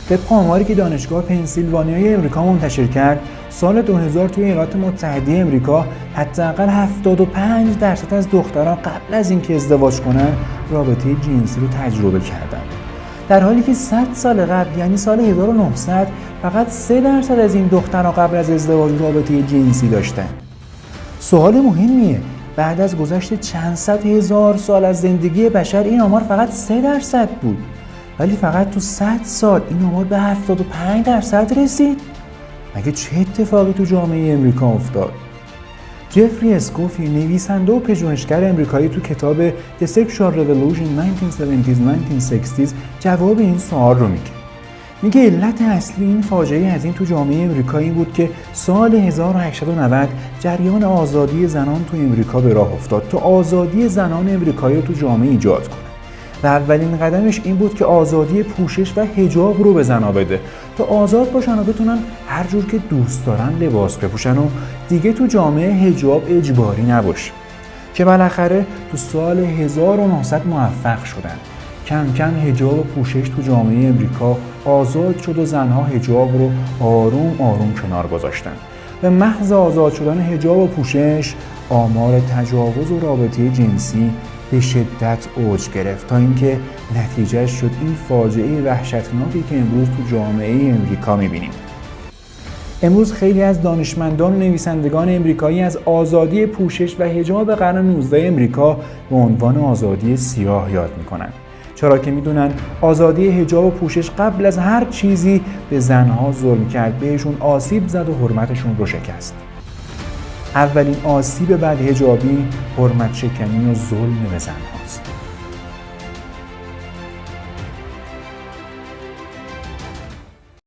طبق آماری که دانشگاه پنسیلوانیای امریکا منتشر کرد، سال 2000 توی ایالات متحده امریکا حداقل 75% از دختران قبل از اینکه ازدواج کنن رابطه جنسی رو تجربه کردن. در حالی که 100 سال قبل یعنی سال 1900 فقط 3% از این دختران قبل از ازدواج رابطه جنسی داشتن. سوال مهمیه، بعد از گذشت چند صد هزار سال از زندگی بشر این آمار فقط 3% بود، ولی فقط تو 100 سال این آمار به 75% رسید. مگه چه اتفاقی تو جامعه امریکا افتاد؟ جفری اسکوفی، نویسنده و پژوهشگر امریکایی، تو کتاب The Sexual Revolution 1970s-1960s جواب این سوال رو میگه علت اصلی این فاجعه عظیم تو جامعه امریکایی بود که سال 1890 جریان آزادی زنان تو امریکا به راه افتاد تا آزادی زنان امریکایی رو تو جامعه ایجاد کنه. و اولین قدمش این بود که آزادی پوشش و حجاب رو به زن‌ها بده تا آزاد باشن و بتونن هر جور که دوست دارن لباس بپوشن و دیگه تو جامعه حجاب اجباری نباشه. که بالاخره تو سال 1900 موفق شدن. کم کم حجاب و پوشش تو جامعه امریکا آزاد شد و زن‌ها حجاب رو آروم آروم کنار گذاشتن. به محض آزاد شدن حجاب و پوشش، آمار تجاوز و رابطه جنسی به شدت اوج گرفت تا اینکه نتیجهش شد این فاجعه وحشتناکی که امروز تو جامعه امریکا می‌بینیم. امروز خیلی از دانشمندان و نویسندگان امریکایی از آزادی پوشش و حجاب قرن 19 امریکا به عنوان آزادی سیاه یاد می‌کنند. چرا که می‌دونن آزادی حجاب و پوشش قبل از هر چیزی به زن‌ها ظلم کرد، بهشون آسیب زد و حرمتشون رو شکست. اولین آسیب بدحجابی حرمت شکنی و ظلم به زن‌هاست.